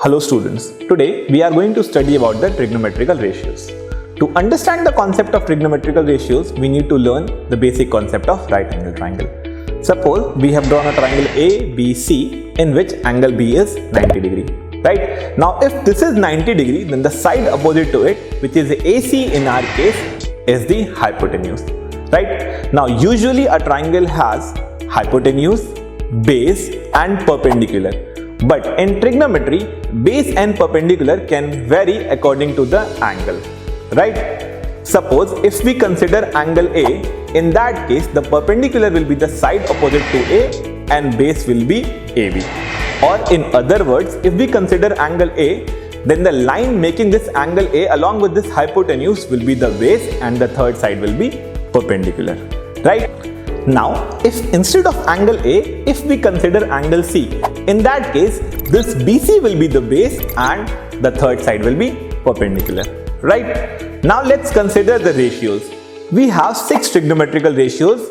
Hello students, today we are going to study about the trigonometrical ratios. To understand the concept of trigonometrical ratios, we need to learn the basic concept of right angle triangle. Suppose we have drawn a triangle ABC in which angle B is 90 degree. Right? Now if this is 90 degree, then the side opposite to it, which is AC in our case, is the hypotenuse. Right? Now usually a triangle has hypotenuse, base and perpendicular. But in trigonometry, base and perpendicular can vary according to the angle, right? Suppose if we consider angle A, in that case the perpendicular will be the side opposite to A and base will be AB. Or in other words, if we consider angle A, then the line making this angle A along with this hypotenuse will be the base and the third side will be perpendicular, right? Now, if instead of angle A, if we consider angle C, in that case, this BC will be the base and the third side will be perpendicular, right? Now, let's consider the ratios. We have 6 trigonometrical ratios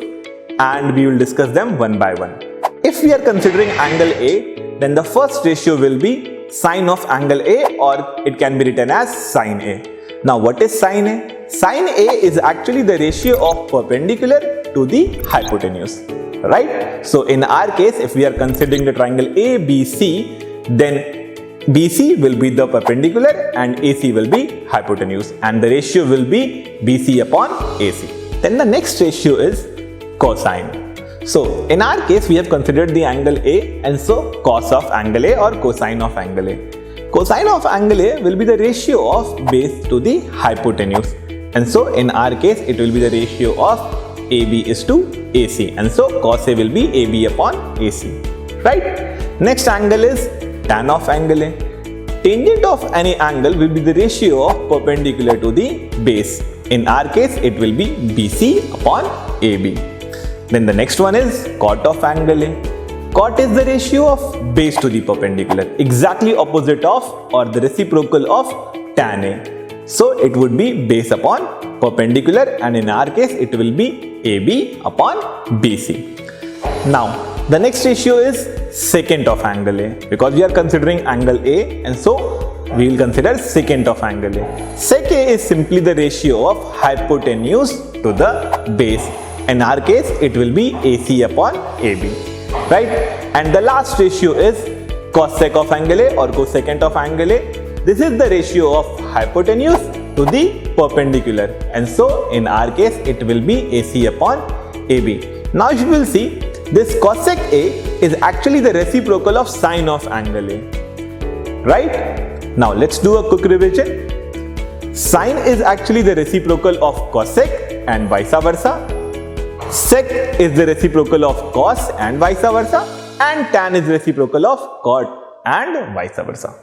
and we will discuss them one by one. If we are considering angle A, then the first ratio will be sine of angle A, or it can be written as sine A. Now, what is sine A? Sine A is actually the ratio of perpendicular to the hypotenuse, right? So in our case, if we are considering the triangle ABC, then BC will be the perpendicular and AC will be hypotenuse, and the ratio will be BC upon AC. Then the next ratio is cosine. So in our case, we have considered the angle A, and so cos of angle A or cosine of angle A. Cosine of angle A will be the ratio of base to the hypotenuse, and so in our case, it will be the ratio of AB is to AC, and so cos A will be AB upon AC, right? Next angle is tan of angle A. Tangent of any angle will be the ratio of perpendicular to the base. In our case, it will be BC upon AB. Then the next one is cot of angle A. Cot is the ratio of base to the perpendicular, exactly opposite of or the reciprocal of tan A. So it would be base upon perpendicular, and in our case it will be AB upon BC. Now the next ratio is secant of angle A, because we are considering angle A, and so we will consider secant of angle A. Sec A is simply the ratio of hypotenuse to the base. In our case it will be AC upon AB, right? And the last ratio is cosec of angle A or cosecant of angle A. This is the ratio of hypotenuse to the perpendicular, and so in our case it will be AC upon AB. Now you will see this cosec A is actually the reciprocal of sine of angle A, right? Now let's do a quick revision. Sine is actually the reciprocal of cosec and vice versa. Sec is the reciprocal of cos and vice versa, and tan is reciprocal of cot and vice versa.